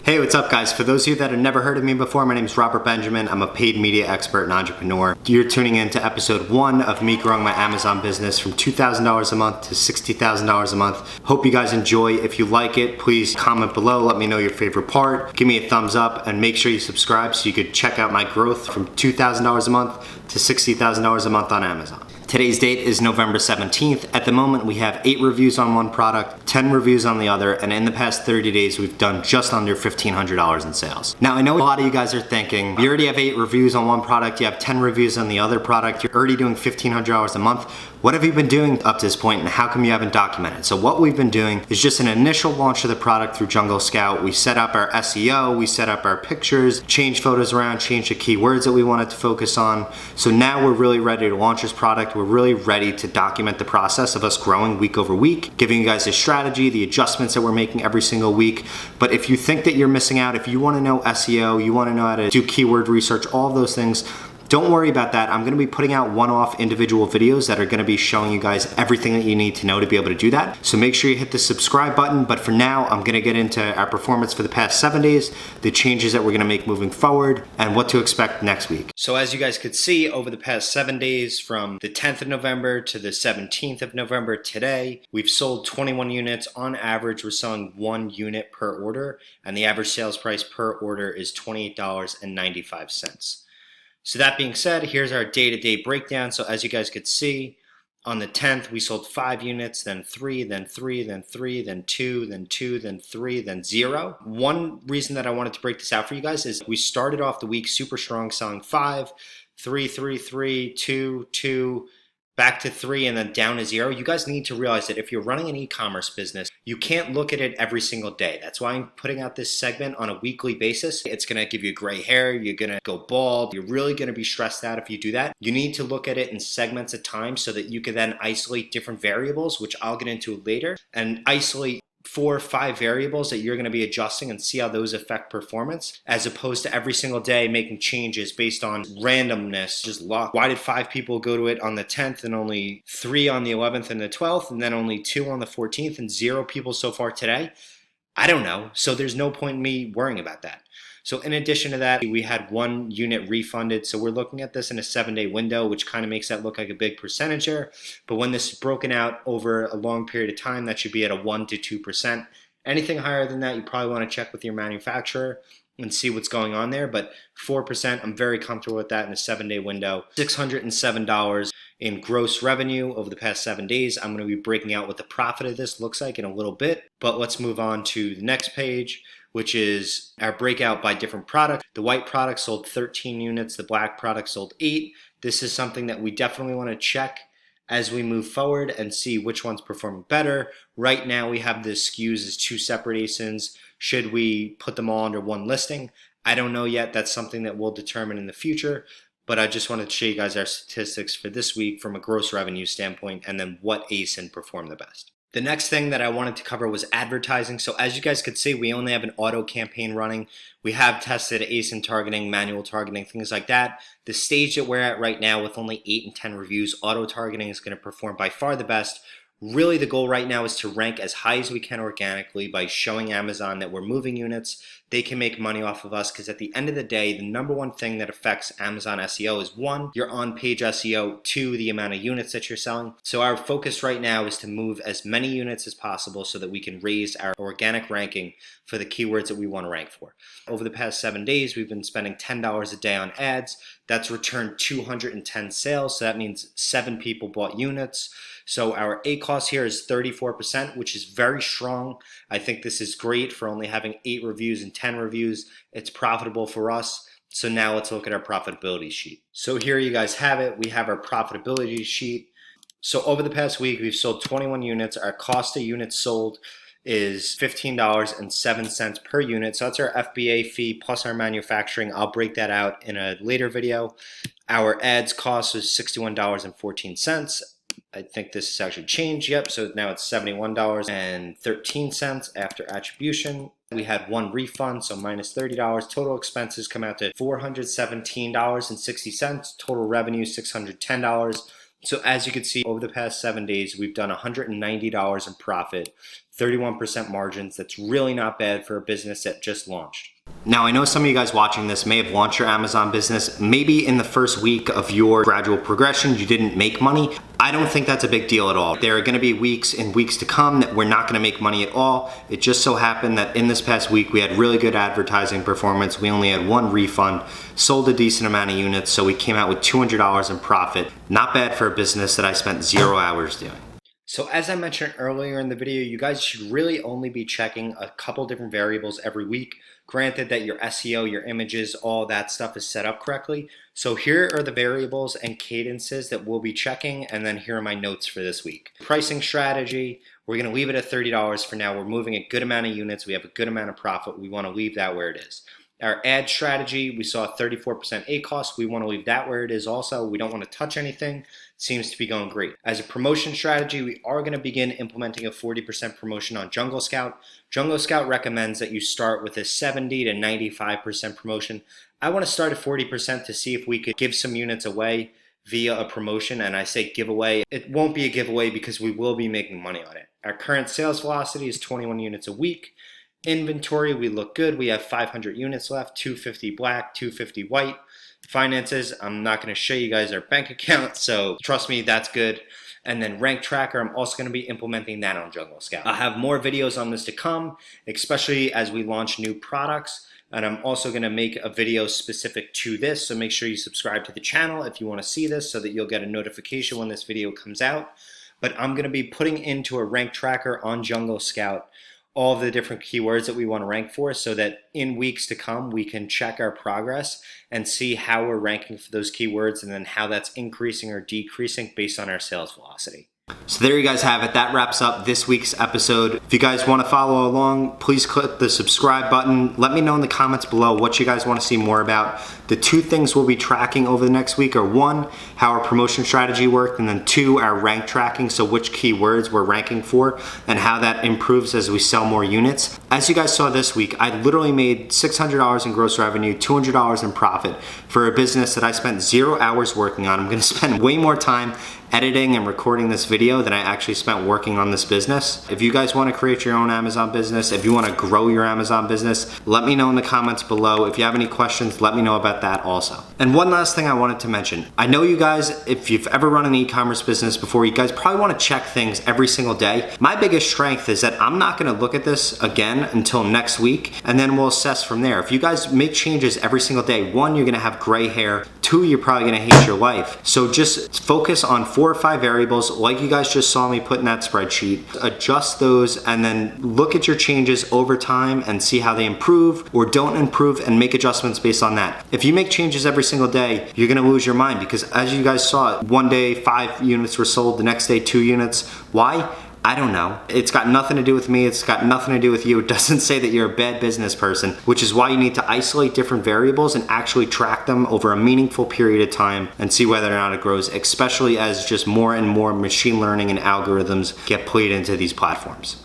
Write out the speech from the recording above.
Hey, what's up guys? For those of you that have never heard of me before, my name is Robert Benjamin. I'm a paid media expert and entrepreneur. You're tuning in to episode 1 of me growing my Amazon business from $2,000 a month to $60,000 a month. Hope you guys enjoy. If you like it, please comment below. Let me know your favorite part. Give me a thumbs up and make sure you subscribe so you could check out my growth from $2,000 a month to $60,000 a month on Amazon. Today's date is November 17th. At the moment, we have 8 reviews on one product, 10 reviews on the other, and in the past 30 days, we've done just under $1,500 in sales. Now, I know a lot of you guys are thinking, you already have 8 reviews on one product, you have 10 reviews on the other product, you're already doing $1,500 a month. What have you been doing up to this point, and how come you haven't documented? So what we've been doing is just an initial launch of the product through Jungle Scout. We set up our SEO, we set up our pictures, changed photos around, changed the keywords that we wanted to focus on. So now we're really ready to launch this product. We're really ready to document the process of us growing week over week, giving you guys a strategy, the adjustments that we're making every single week. But if you think that you're missing out, if you want to know SEO, you want to know how to do keyword research, all of those things, don't worry about that. I'm gonna be putting out one-off individual videos that are gonna be showing you guys everything that you need to know to be able to do that. So make sure you hit the subscribe button. But for now, I'm gonna get into our performance for the past 7 days, the changes that we're gonna make moving forward, and what to expect next week. So as you guys could see, over the past 7 days, from the 10th of November to the 17th of November today, we've sold 21 units. On average, we're selling 1 unit per order, and the average sales price per order is $28.95. So that being said, here's our day-to-day breakdown. So as you guys could see, on the 10th, we sold 5 units, then 3, then 3, then 3, then 2, then 2, then 3, then 0. One reason that I wanted to break this out for you guys is we started off the week super strong, selling 5, 3, 3, 3, 2, 2, back to 3, and then down to 0. You guys need to realize that if you're running an e-commerce business, you can't look at it every single day. That's why I'm putting out this segment on a weekly basis. It's gonna give you gray hair, you're gonna go bald, you're really gonna be stressed out if you do that. You need to look at it in segments of time so that you can then isolate different variables, which I'll get into later, and isolate 4 or 5 variables that you're going to be adjusting and see how those affect performance, as opposed to every single day making changes based on randomness, just luck. Why did 5 people go to it on the 10th and only 3 on the 11th and the 12th, and then only 2 on the 14th and 0 people so far today? I don't know. So there's no point in me worrying about that. So in addition to that, we had 1 unit refunded. So we're looking at this in a 7-day window, which kind of makes that look like a big percentage here. But when this is broken out over a long period of time, that should be at a 1 to 2%. Anything higher than that, you probably want to check with your manufacturer and see what's going on there. But 4%, I'm very comfortable with that in a 7-day window. $607 in gross revenue over the past 7 days. I'm going to be breaking out what the profit of this looks like in a little bit. But let's move on to the next page, which is our breakout by different product. The white product sold 13 units. The black product sold 8. This is something that we definitely want to check as we move forward and see which one's performing better. Right now we have the SKUs as 2 separate ASINs. Should we put them all under one listing? I don't know yet. That's something that we'll determine in the future. But I just wanted to show you guys our statistics for this week from a gross revenue standpoint, and then what ASIN performed the best. The next thing that I wanted to cover was advertising. So as you guys could see, we only have an auto campaign running. We have tested ASIN targeting, manual targeting, things like that. The stage that we're at right now with only 8 and 10 reviews, auto targeting is going to perform by far the best. Really, the goal right now is to rank as high as we can organically by showing Amazon that we're moving units. They can make money off of us, because at the end of the day, the number one thing that affects Amazon SEO is 1, your on-page SEO, 2, the amount of units that you're selling. So our focus right now is to move as many units as possible so that we can raise our organic ranking for the keywords that we want to rank for. Over the past 7 days, we've been spending $10 a day on ads. That's returned 210 sales. So that means 7 people bought units. So our ACoS here is 34%, which is very strong. I think this is great for only having 8 reviews and 10 reviews. It's profitable for us. So now let's look at our profitability sheet. So here you guys have it. We have our profitability sheet. So over the past week, we've sold 21 units. Our cost of units sold is $15.07 per unit. So that's our FBA fee plus our manufacturing. I'll break that out in a later video. Our ads cost was $61.14. I think this has actually changed. Yep, so now it's $71.13 after attribution. We had 1 refund, so minus $30. Total expenses come out to $417.60. Total revenue $610. So as you can see, over the past 7 days, we've done $190 in profit, 31% margins. That's really not bad for a business that just launched. Now, I know some of you guys watching this may have launched your Amazon business. Maybe in the first week of your gradual progression, you didn't make money. I don't think that's a big deal at all. There are gonna be weeks and weeks to come that we're not gonna make money at all. It just so happened that in this past week, we had really good advertising performance. We only had one refund, sold a decent amount of units, so we came out with $200 in profit. Not bad for a business that I spent 0 hours doing. So as I mentioned earlier in the video, you guys should really only be checking a couple different variables every week. Granted that your SEO, your images, all that stuff is set up correctly. So here are the variables and cadences that we'll be checking, and then here are my notes for this week. Pricing strategy, we're gonna leave it at $30 for now. We're moving a good amount of units. We have a good amount of profit. We wanna leave that where it is. Our ad strategy, we saw 34% ACoS. We want to leave that where it is also. We don't want to touch anything. It seems to be going great. As a promotion strategy, we are going to begin implementing a 40% promotion on Jungle Scout. Jungle Scout recommends that you start with a 70 to 95% promotion. I want to start at 40% to see if we could give some units away via a promotion. And I say giveaway. It won't be a giveaway because we will be making money on it. Our current sales velocity is 21 units a week. Inventory, we look good. We have 500 units left, 250 black, 250 white. Finances, I'm not going to show you guys our bank account, so trust me, that's good. And then rank tracker, I'm also going to be implementing that on Jungle Scout. I'll have more videos on this to come, especially as we launch new products. And I'm also going to make a video specific to this, so make sure you subscribe to the channel if you want to see this so that you'll get a notification when this video comes out. But I'm going to be putting into a rank tracker on Jungle Scout all of the different keywords that we want to rank for, so that in weeks to come we can check our progress and see how we're ranking for those keywords and then how that's increasing or decreasing based on our sales velocity. So there you guys have it. That wraps up this week's episode. If you guys want to follow along, please click the subscribe button. Let me know in the comments below what you guys want to see more about. The two things we'll be tracking over the next week are one, how our promotion strategy worked, and then two, our rank tracking, so which keywords we're ranking for and how that improves as we sell more units. As you guys saw this week, I literally made $600 in gross revenue, $200 in profit for a business that I spent 0 hours working on. I'm going to spend way more time editing and recording this video than I actually spent working on this business. If you guys want to create your own Amazon business, if you want to grow your Amazon business, let me know in the comments below. If you have any questions, let me know about that also. And one last thing I wanted to mention. I know you guys, if you've ever run an e-commerce business before, you guys probably want to check things every single day. My biggest strength is that I'm not going to look at this again until next week, and then we'll assess from there. If you guys make changes every single day, one, you're going to have gray hair. Two, you're probably going to hate your life. So just focus on 4 or 5 variables like you guys just saw me put in that spreadsheet. Adjust those and then look at your changes over time and see how they improve or don't improve and make adjustments based on that. If you make changes every single day, you're going to lose your mind because as you guys saw, one day 5 units were sold, the next day 2 units. Why? I don't know. It's got nothing to do with me. It's got nothing to do with you. It doesn't say that you're a bad business person, which is why you need to isolate different variables and actually track them over a meaningful period of time and see whether or not it grows, especially as just more and more machine learning and algorithms get played into these platforms.